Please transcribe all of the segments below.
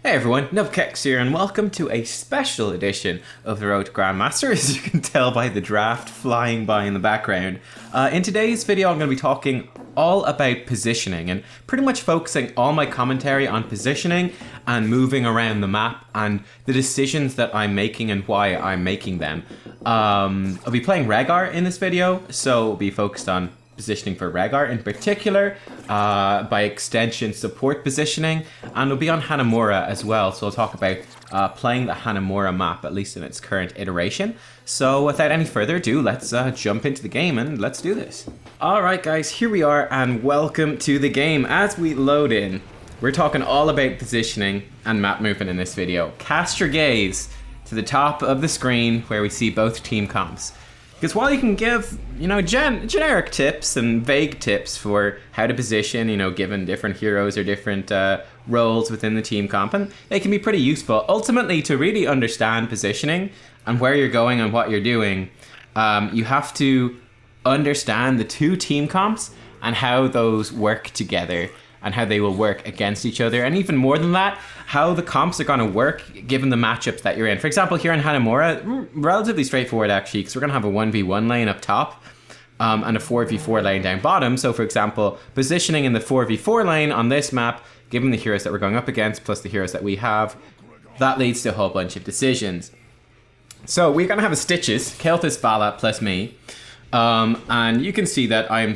Hey everyone, Nubkeks here, and welcome to a special edition of the Road to Grandmaster, as you can tell by the draft flying by in the background. In today's video, I'm going to be talking all about positioning, and pretty much focusing all my commentary on positioning and moving around the map, and the decisions that I'm making and why I'm making them. I'll be playing Rehgar in this video, so we'll be focused on positioning for Rehgar in particular, by extension support positioning, and we'll be on Hanamura as well, so I'll talk about playing the Hanamura map, at least in its current iteration. So without any further ado, let's jump into the game and let's do this. Alright guys, here we are and welcome to the game. As we load in, we're talking all about positioning and map movement in this video. Cast your gaze to the top of the screen where we see both team comps. Because while you can give, generic tips and vague tips for how to position, given different heroes or different roles within the team comp, and they can be pretty useful. Ultimately, to really understand positioning and where you're going and what you're doing, you have to understand the two team comps and how those work together and how they will work against each other. And even more than that, how the comps are going to work given the matchups that you're in. For example, here in Hanamura, relatively straightforward actually, because we're going to have a 1v1 lane up top and a 4v4 lane down bottom. So for example, positioning in the 4v4 lane on this map, given the heroes that we're going up against plus the heroes that we have, that leads to a whole bunch of decisions. So we're going to have a Stitches, Keltis, Vala plus me. And you can see that I'm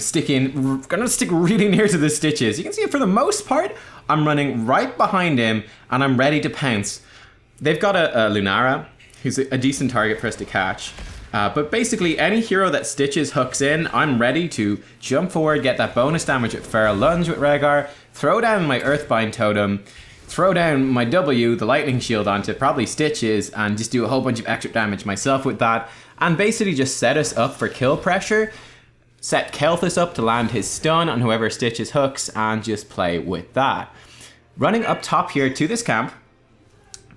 gonna stick really near to the Stitches. You can see for the most part, I'm running right behind him and I'm ready to pounce. They've got a Lunara, who's a decent target for us to catch. But basically any hero that Stitches hooks in, I'm ready to jump forward, get that bonus damage at Feral Lunge with Rehgar, throw down my Earthbind Totem, throw down my W, the Lightning Shield, onto probably Stitches, and just do a whole bunch of extra damage myself with that. And basically just set us up for kill pressure, set Keltis up to land his stun on whoever Stitches hooks, and just play with that. Running up top here to this camp.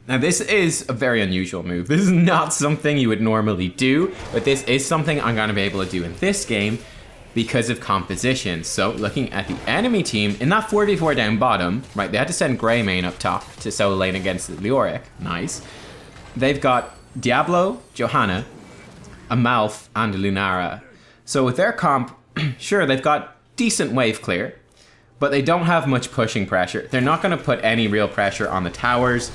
Now this is a very unusual move. This is not something you would normally do, but this is something I'm going to be able to do in this game because of composition. So looking at the enemy team, in that 4v4 down bottom, right, they had to send Greymane up top to solo lane against the Leoric. Nice. They've got Diablo, Johanna, a Malf, and a Lunara. So with their comp, sure, they've got decent wave clear, but they don't have much pushing pressure. They're not going to put any real pressure on the towers.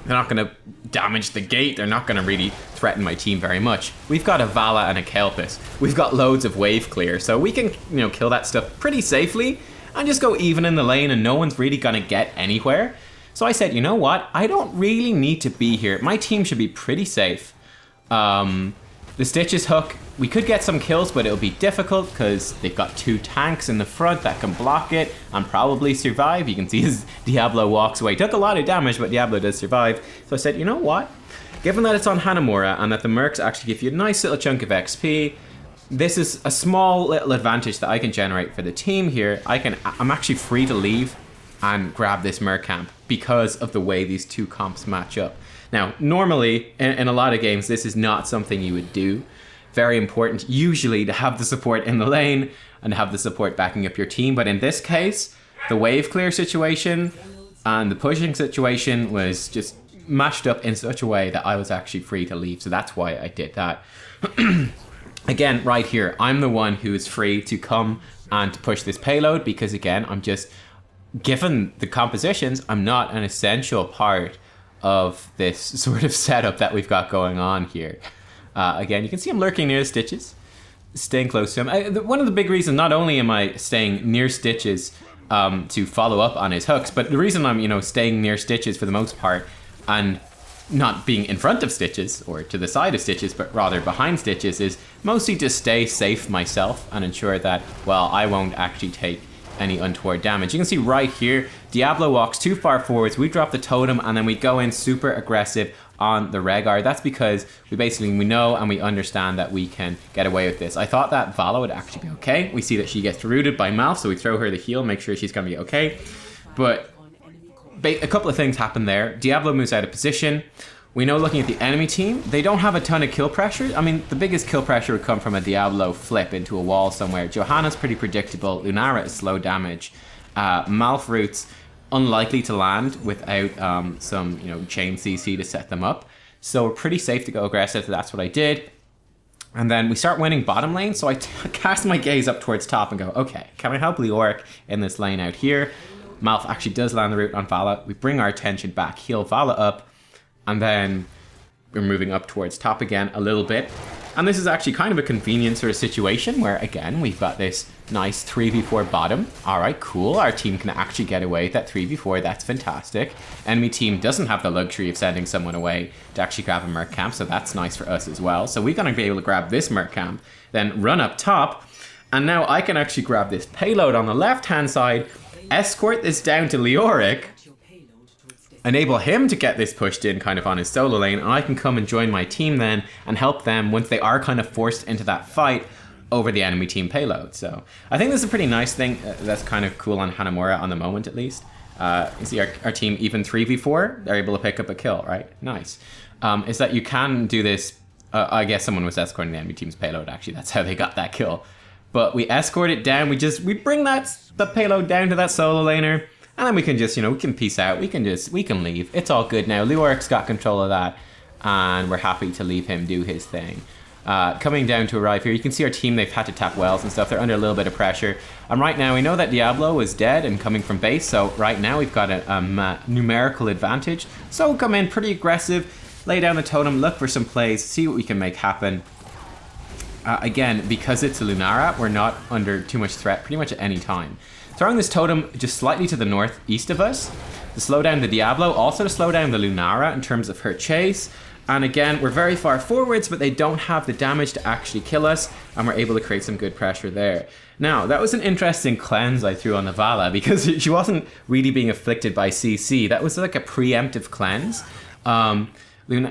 They're not going to damage the gate. They're not going to really threaten my team very much. We've got a Vala and a Kelpis. We've got loads of wave clear, so we can, kill that stuff pretty safely and just go even in the lane, and no one's really going to get anywhere. So I said, you know what? I don't really need to be here. My team should be pretty safe. The Stitches hook, we could get some kills, but it'll be difficult because they've got two tanks in the front that can block it and probably survive. You can see as Diablo walks away. Took a lot of damage, but Diablo does survive. So I said, you know what? Given that it's on Hanamura and that the Mercs actually give you a nice little chunk of XP, this is a small little advantage that I can generate for the team here. I'm actually free to leave and grab this Merc camp because of the way these two comps match up. Now, normally, in a lot of games, this is not something you would do. Very important, usually, to have the support in the lane and have the support backing up your team. But in this case, the wave clear situation and the pushing situation was just mashed up in such a way that I was actually free to leave. So that's why I did that. Again, right here, I'm the one who is free to come and to push this payload because, again, I'm just, given the compositions, I'm not an essential part of this sort of setup that we've got going on here. Again, you can see I'm lurking near the Stitches, staying close to him. One of the big reasons, not only am I staying near Stitches to follow up on his hooks, but the reason I'm, staying near Stitches for the most part and not being in front of Stitches or to the side of Stitches, but rather behind Stitches, is mostly to stay safe myself and ensure that, well, I won't actually take any untoward damage. You can see right here, Diablo walks too far forwards, we drop the totem, and then we go in super aggressive on the Rehgar. That's because we know and we understand that we can get away with this. I thought that Vala would actually be okay. We see that she gets rooted by Malf, so we throw her the heal, make sure she's gonna be okay. But a couple of things happen there. Diablo moves out of position. We know, looking at the enemy team, they don't have a ton of kill pressure. I mean, the biggest kill pressure would come from a Diablo flip into a wall somewhere. Johanna's pretty predictable. Lunara is slow damage. Malf roots unlikely to land without some, chain CC to set them up. So we're pretty safe to go aggressive. So that's what I did. And then we start winning bottom lane. So I cast my gaze up towards top and go, okay, can I help Leoric in this lane out here? Malf actually does land the root on Vala. We bring our attention back, heal Vala up, and then we're moving up towards top again a little bit. And this is actually kind of a convenient sort of situation where, again, we've got this nice 3v4 bottom. All right, cool. Our team can actually get away with that 3v4. That's fantastic. Enemy team doesn't have the luxury of sending someone away to actually grab a Merc camp, so that's nice for us as well. So we're going to be able to grab this Merc camp, then run up top, and now I can actually grab this payload on the left-hand side, escort this down to Leoric, enable him to get this pushed in kind of on his solo lane, and I can come and join my team then and help them once they are kind of forced into that fight over the enemy team payload. So I think this is a pretty nice thing that's kind of cool on Hanamura on the moment at least. You see our team even 3v4, they're able to pick up a kill, right? Nice. Is that you can do this, I guess someone was escorting the enemy team's payload actually, that's how they got that kill. But we escort it down, we bring the payload down to that solo laner, and then we can just, we can peace out, we can leave. It's all good now. Leoric's got control of that, and we're happy to leave him do his thing. Coming down to arrive here, you can see our team, they've had to tap wells and stuff. They're under a little bit of pressure. And right now, we know that Diablo is dead and coming from base, so right now we've got a numerical advantage. So we'll come in pretty aggressive, lay down the totem, look for some plays, see what we can make happen. Again, because it's a Lunara, we're not under too much threat pretty much at any time. Throwing this totem just slightly to the northeast of us to slow down the Diablo, also to slow down the Lunara in terms of her chase. And again, we're very far forwards, but they don't have the damage to actually kill us, and we're able to create some good pressure there. Now, that was an interesting cleanse I threw on the Vala, because she wasn't really being afflicted by CC. That was like a preemptive cleanse.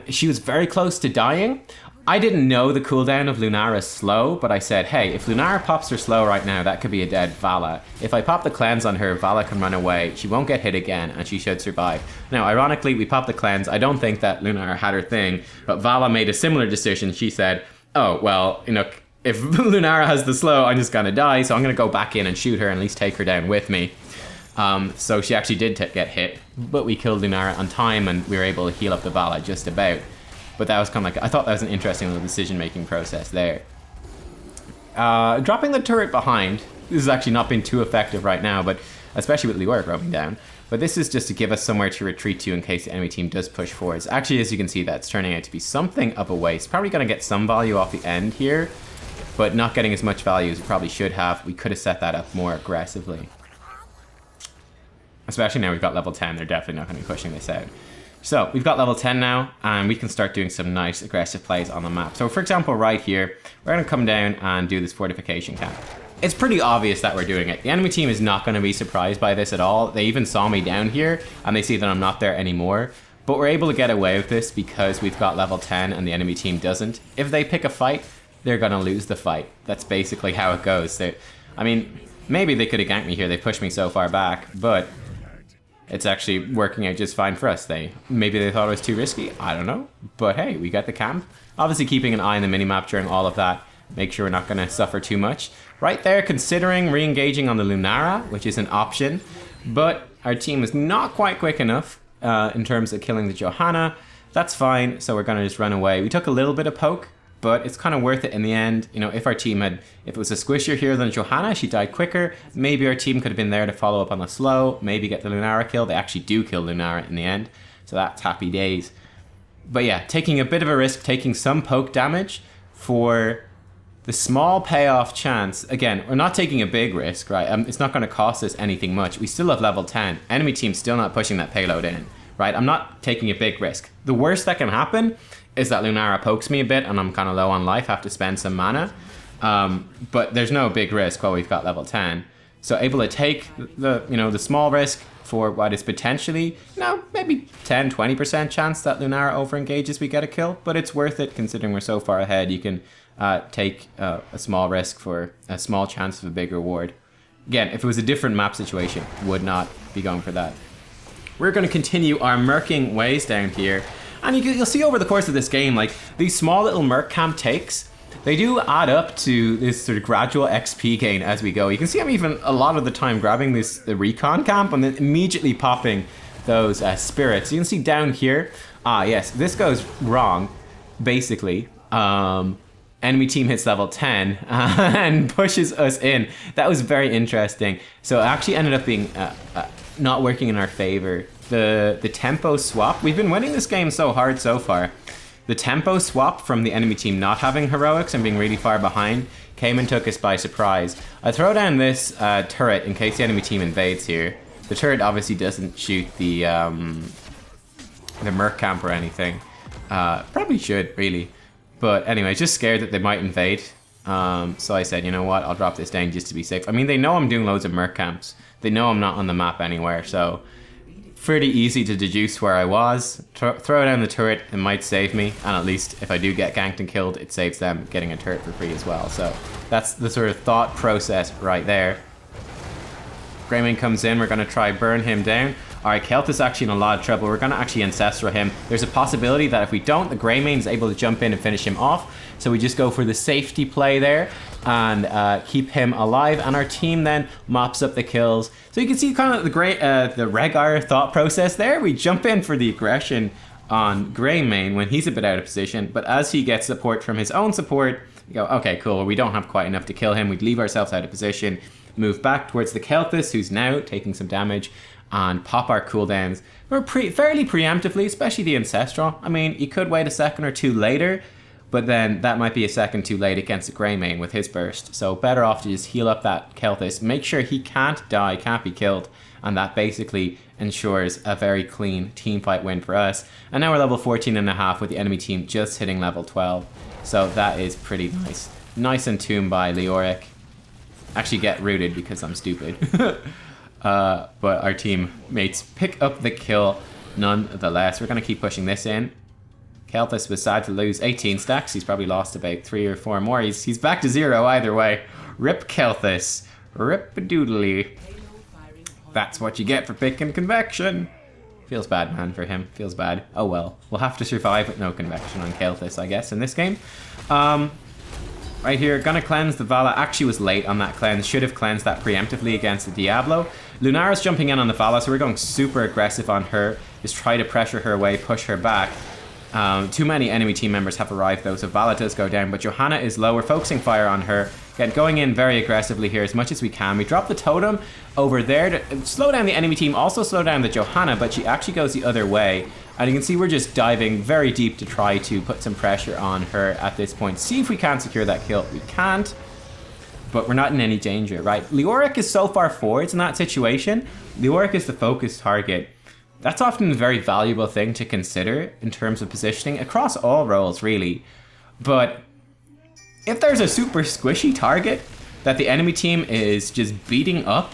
She was very close to dying. I didn't know the cooldown of Lunara's slow, but I said, hey, if Lunara pops her slow right now, that could be a dead Vala. If I pop the cleanse on her, Vala can run away, she won't get hit again, and she should survive. Now, ironically, we popped the cleanse. I don't think that Lunara had her thing, but Vala made a similar decision. She said, oh, well, if Lunara has the slow, I'm just gonna die, so I'm gonna go back in and shoot her and at least take her down with me. So she actually did get hit, but we killed Lunara on time, and we were able to heal up the Vala just about. But that was kind of I thought that was an interesting little decision-making process there. Dropping the turret behind, this has actually not been too effective right now, but especially with Leoric roaming down. But this is just to give us somewhere to retreat to in case the enemy team does push forwards. Actually, as you can see, that's turning out to be something of a waste. Probably going to get some value off the end here, but not getting as much value as we probably should have. We could have set that up more aggressively. Especially now we've got level 10, they're definitely not going to be pushing this out. So we've got level 10 now, and we can start doing some nice aggressive plays on the map. So for example, right here, we're going to come down and do this fortification camp. It's pretty obvious that we're doing it. The enemy team is not going to be surprised by this at all. They even saw me down here, and they see that I'm not there anymore. But we're able to get away with this because we've got level 10 and the enemy team doesn't. If they pick a fight, they're going to lose the fight. That's basically how it goes. I mean, maybe they could have ganked me here. They pushed me so far back, but it's actually working out just fine for us. Maybe they thought it was too risky. I don't know. But hey, we got the camp. Obviously keeping an eye on the minimap during all of that. Make sure we're not going to suffer too much. Right there, considering re-engaging on the Lunara, which is an option. But our team is not quite quick enough in terms of killing the Johanna. That's fine, so we're going to just run away. We took a little bit of poke, but it's kind of worth it in the end. If our team if it was a squishier here than Johanna, she died quicker. Maybe our team could have been there to follow up on the slow, maybe get the Lunara kill. They actually do kill Lunara in the end, so that's happy days. But yeah, taking a bit of a risk, taking some poke damage for the small payoff chance. Again, we're not taking a big risk, right? It's not going to cost us anything much. We still have level 10. Enemy team's still not pushing that payload in, right? I'm not taking a big risk. The worst that can happen is that Lunara pokes me a bit and I'm kind of low on life, have to spend some mana. But there's no big risk while we've got level 10. So able to take the small risk for what is potentially, maybe 10-20% chance that Lunara over-engages, we get a kill. But it's worth it considering we're so far ahead. You can take a small risk for a small chance of a big reward. Again, if it was a different map situation, would not be going for that. We're going to continue our merking ways down here. And you'll see over the course of this game, like these small little merc camp takes, they do add up to this sort of gradual XP gain as we go. You can see I'm even a lot of the time grabbing the recon camp and then immediately popping those spirits. You can see down here, yes, this goes wrong, basically. Enemy team hits level 10 and pushes us in. That was very interesting. So it actually ended up being not working in our favor. The tempo swap, we've been winning this game so hard so far. The tempo swap from the enemy team not having heroics and being really far behind came and took us by surprise. I throw down this turret in case the enemy team invades here. The turret obviously doesn't shoot the merc camp or anything. Probably should, really. But anyway, just scared that they might invade. So I said, you know what, I'll drop this down just to be safe. I mean, they know I'm doing loads of merc camps. They know I'm not on the map anywhere, so pretty easy to deduce where I was. Throw down the turret, it might save me. And at least if I do get ganked and killed, it saves them getting a turret for free as well. So that's the sort of thought process right there. Greymane comes in, we're going to try burn him down. Alright, Kelth is actually in a lot of trouble. We're going to actually Ancestral him. There's a possibility that if we don't, the Greymane is able to jump in and finish him off. So we just go for the safety play there and keep him alive. And our team then mops up the kills. So you can see kind of the Rehgar thought process there. We jump in for the aggression on Greymane when he's a bit out of position. But as he gets support from his own support, we go, okay, cool. We don't have quite enough to kill him. We'd leave ourselves out of position. Move back towards the Kelthus, who's now taking some damage, and pop our cooldowns. We're fairly preemptively, especially the Ancestral. I mean, you could wait a second or two later, but then that might be a second too late against the Greymane with his burst. So better off to just heal up that Kelthus, make sure he can't die, can't be killed, and that basically ensures a very clean teamfight win for us. And now we're level 14.5 with the enemy team just hitting level 12. So that is pretty nice. Nice entomb by Leoric. Actually get rooted because I'm stupid. But our teammates pick up the kill nonetheless. We're going to keep pushing this in. Kelthus was sad to lose 18 stacks. He's probably lost about 3 or 4 more. He's back to 0 either way. Rip Kelthus. Rip-a-doodly. That's what you get for picking Convection. Feels bad, man, for him. Feels bad. Oh well. We'll have to survive with no Convection on Kelthus, I guess, in this game. Right here, gonna cleanse the Vala. Actually was late on that cleanse. Should have cleansed that preemptively against the Diablo. Lunara's jumping in on the Vala, so we're going super aggressive on her. Just try to pressure her away, push her back. Too many enemy team members have arrived though, so Vala does go down, but Johanna is low. We're focusing fire on her. Again, going in very aggressively here as much as we can. We drop the totem over there to slow down the enemy team, also slow down the Johanna, but she actually goes the other way. And you can see we're just diving very deep to try to put some pressure on her at this point. See if we can secure that kill. We can't, but we're not in any danger, right? Leoric is so far forwards in that situation. Leoric is the focused target. That's often a very valuable thing to consider in terms of positioning across all roles, really. But if there's a super squishy target that the enemy team is just beating up,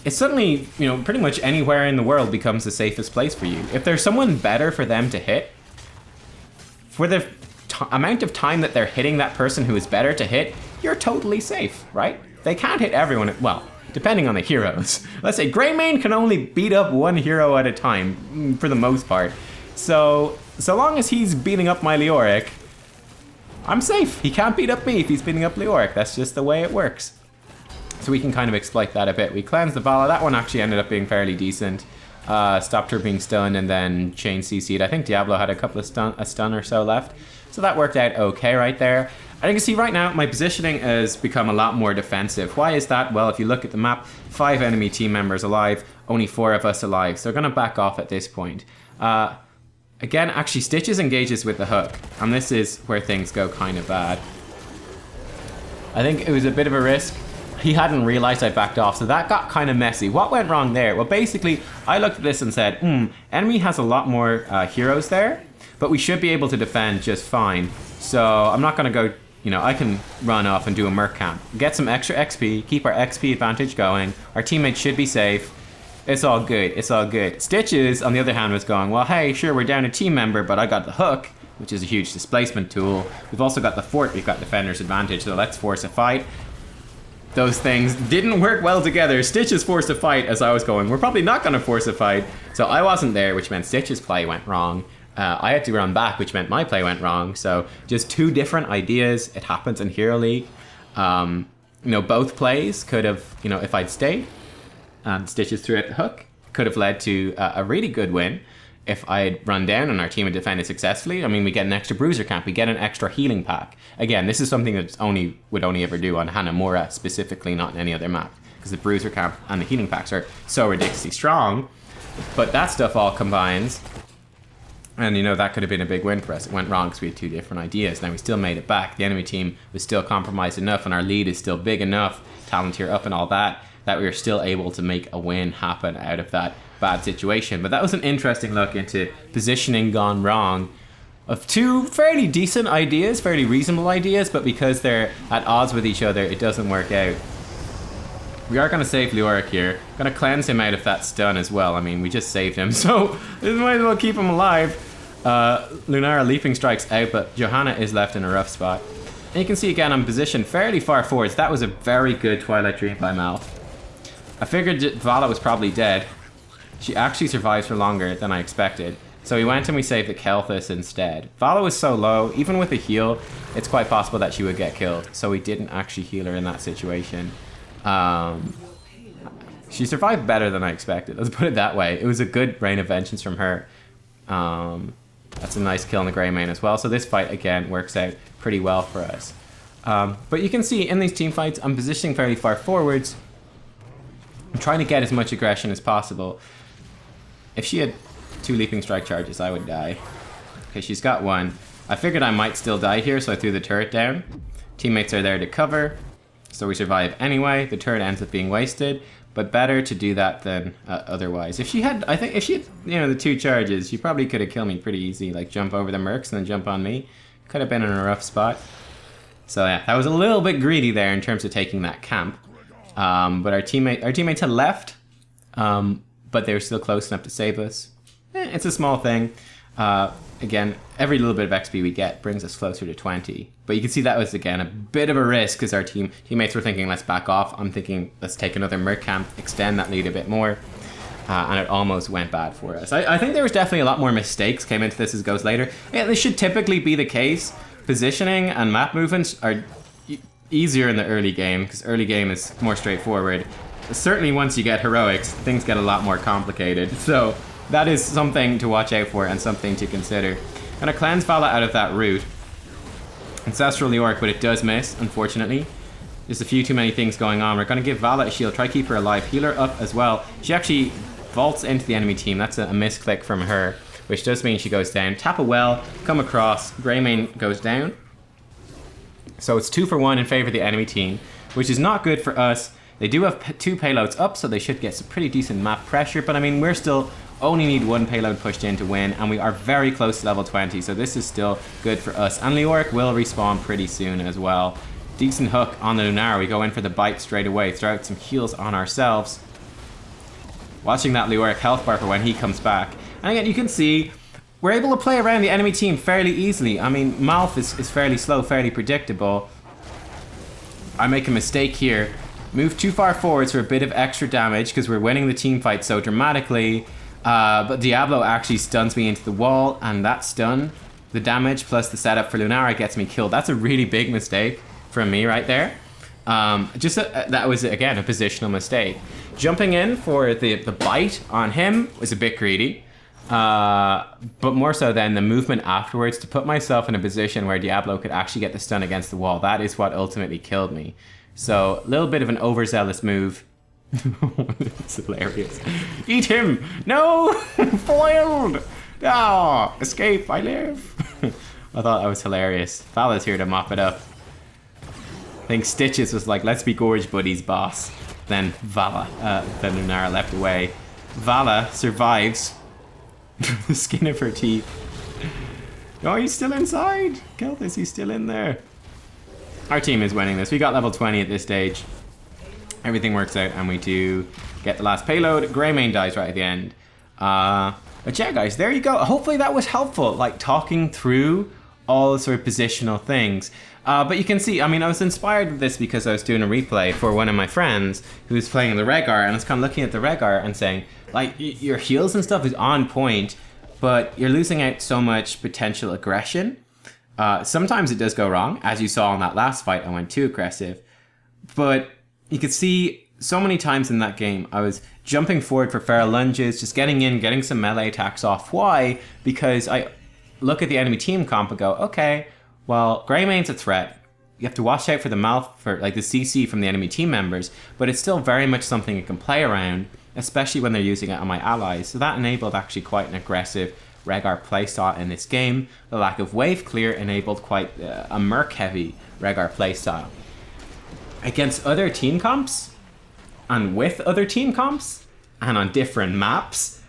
it's suddenly, you know, pretty much anywhere in the world becomes the safest place for you. If there's someone better for them to hit, for the amount of time that they're hitting that person who is better to hit, you're totally safe, right? They can't hit everyone, well, depending on the heroes. Let's say Greymane can only beat up one hero at a time, for the most part. So long as he's beating up my Leoric, I'm safe. He can't beat up me if he's beating up Leoric. That's just the way it works. So we can kind of exploit that a bit. We cleansed the Vala. That one actually ended up being fairly decent. Stopped her being stunned and then chain CC'd. I think Diablo had a couple of a stun or so left. So that worked out okay right there. And you can see right now my positioning has become a lot more defensive. Why is that? Well, if you look at the map, 5 enemy team members alive, only 4 of us alive. So they're going to back off at this point. Again, actually Stitches engages with the hook. And this is where things go kind of bad. I think it was a bit of a risk. He hadn't realized I backed off, so that got kind of messy. What went wrong there? Well, basically, I looked at this and said, enemy has a lot more heroes there, but we should be able to defend just fine. So I'm not going to go, you know, I can run off and do a merc camp. Get some extra XP, keep our XP advantage going. Our teammates should be safe. It's all good, it's all good. Stitches, on the other hand, was going, well, hey, sure, we're down a team member, but I got the hook, which is a huge displacement tool. We've also got the fort, we've got defender's advantage, so let's force a fight. Those things didn't work well together. Stitches forced a fight as I was going, we're probably not going to force a fight. So I wasn't there, which meant Stitch's play went wrong. I had to run back, which meant my play went wrong. So just two different ideas. It happens in Hero League. Both plays could have, if I'd stayed and Stitches threw out the hook, could have led to a really good win. If I had run down and our team had defended successfully, I mean, we get an extra bruiser camp, we get an extra healing pack. Again, this is something that would only ever do on Hanamura specifically, not in any other map, because the bruiser camp and the healing packs are so ridiculously strong. But that stuff all combines, and that could have been a big win for us. It went wrong because we had two different ideas. Now we still made it back. The enemy team was still compromised enough, and our lead is still big enough, talent tier up and all that we were still able to make a win happen out of that bad situation. But that was an interesting look into positioning gone wrong of two fairly decent ideas, fairly reasonable ideas, but because they're at odds with each other, it doesn't work out. We are going to save Leoric here. Going to cleanse him out of that stun as well. I mean, we just saved him, so we might as well keep him alive. Lunara leaping strikes out, but Johanna is left in a rough spot. And you can see again, I'm positioned fairly far forwards. That was a very good Twilight Dream by Mal. I figured Vala was probably dead. She actually survives for longer than I expected. So we went and we saved the Kelthus instead. Vala was so low, even with a heal, it's quite possible that she would get killed. So we didn't actually heal her in that situation. She survived better than I expected. Let's put it that way. It was a good rain of vengeance from her. That's a nice kill in the Grey Mane as well. So this fight, again, works out pretty well for us. But you can see in these team fights, I'm positioning fairly far forwards. I'm trying to get as much aggression as possible. If she had 2 leaping strike charges, I would die. Okay, she's got 1. I figured I might still die here, so I threw the turret down. Teammates are there to cover, so we survive anyway. The turret ends up being wasted, but better to do that than otherwise. If she had, the 2 charges, she probably could have killed me pretty easy, like jump over the mercs and then jump on me. Could have been in a rough spot. So yeah, that was a little bit greedy there in terms of taking that camp. But our teammates had left, but they were still close enough to save us. It's a small thing. Again, every little bit of XP we get brings us closer to 20. But you can see that was, again, a bit of a risk because our teammates were thinking, let's back off. I'm thinking, let's take another merc camp, extend that lead a bit more. And it almost went bad for us. I think there was definitely a lot more mistakes came into this as it goes later. Yeah, this should typically be the case. Positioning and map movements are easier in the early game because early game is more straightforward. Certainly once you get heroics, things get a lot more complicated. So that is something to watch out for and something to consider. Gonna cleanse Vala out of that route. Ancestral Leoric, but it does miss, unfortunately. There's a few too many things going on. We're gonna give Vala a shield, try to keep her alive, heal her up as well. She actually vaults into the enemy team. That's a misclick from her, which does mean she goes down. Tap a well, come across, Greymane goes down. So it's 2 for 1 in favor of the enemy team, which is not good for us. They do have 2 payloads up, so they should get some pretty decent map pressure, but I mean, we're still only need 1 payload pushed in to win, and we are very close to level 20, so this is still good for us. And Leoric will respawn pretty soon as well. Decent hook on the Lunara. We go in for the bite straight away, throw out some heals on ourselves. Watching that Leoric health bar for when he comes back. And again, you can see we're able to play around the enemy team fairly easily. I mean, Malf is fairly slow, fairly predictable. I make a mistake here. Move too far forwards for a bit of extra damage because we're winning the team fight so dramatically. But Diablo actually stuns me into the wall, and that stun, the damage plus the setup for Lunara gets me killed. That's a really big mistake from me right there. That was, again, a positional mistake. Jumping in for the bite on him was a bit greedy. But more so than the movement afterwards to put myself in a position where Diablo could actually get the stun against the wall. That is what ultimately killed me. So a little bit of an overzealous move. It's hilarious. Eat him! No! Foiled! Ah! Escape! I live! I thought that was hilarious. Vala's here to mop it up. I think Stitches was like, let's be gorge buddies, boss. Then then Lunara left away. Vala survives. The skin of her teeth. Oh, he's still inside. Kelthus, he's still in there. Our team is winning this. We got level 20 at this stage. Everything works out and we do get the last payload. Greymane dies right at the end. But yeah, guys, there you go. Hopefully that was helpful, like talking through all the sort of positional things. But you can see, I mean, I was inspired with this because I was doing a replay for one of my friends who was playing the Rehgar, and I was kind of looking at the Rehgar and saying, like, your heals and stuff is on point, but you're losing out so much potential aggression. Sometimes it does go wrong. As you saw in that last fight, I went too aggressive. But you could see so many times in that game, I was jumping forward for fair lunges, just getting in, getting some melee attacks off. Why? Because I look at the enemy team comp and go, okay, well, Greymane's a threat. You have to watch out for the the CC from the enemy team members, but it's still very much something you can play around, especially when they're using it on my allies. So that enabled actually quite an aggressive Rehgar playstyle in this game. The lack of wave clear enabled quite a merc heavy Rehgar playstyle. Against other team comps, and with other team comps, and on different maps,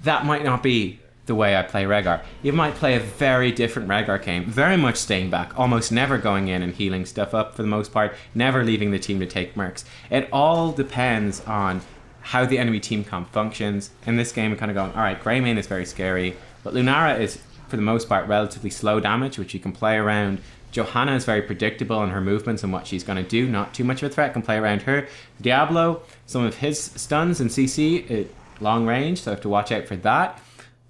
that might not be the way I play Rehgar. You might play a very different Rehgar game, very much staying back, almost never going in and healing stuff up for the most part, never leaving the team to take mercs. It all depends on how the enemy team comp functions. In this game, I'm kind of going, alright, Greymane is very scary, but Lunara is, for the most part, relatively slow damage, which you can play around. Johanna is very predictable in her movements and what she's going to do, not too much of a threat, can play around her. Diablo, some of his stuns and CC, long range, so I have to watch out for that.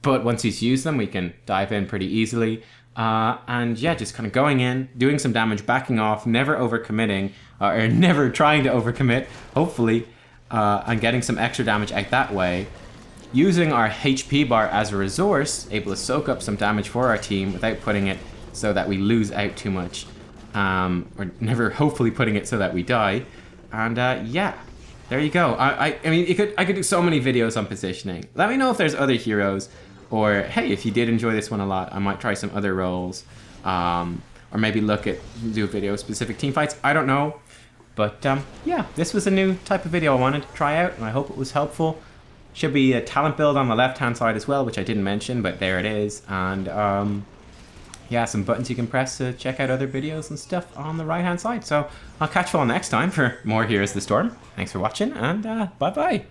But once he's used them, we can dive in pretty easily. And yeah, just kind of going in, doing some damage, backing off, never overcommitting, or never trying to overcommit, hopefully, and getting some extra damage out that way. Using our HP bar as a resource, able to soak up some damage for our team without putting it so that we lose out too much. Or never hopefully putting it so that we die. And yeah, there you go. I mean, I could do so many videos on positioning. Let me know if there's other heroes. Or, hey, if you did enjoy this one a lot, I might try some other roles. Or maybe do a video of specific team fights. I don't know. But, yeah, this was a new type of video I wanted to try out, and I hope it was helpful. Should be a talent build on the left-hand side as well, which I didn't mention, but there it is. And, yeah, some buttons you can press to check out other videos and stuff on the right-hand side. So, I'll catch you all next time for more Heroes of the Storm. Thanks for watching, and bye-bye.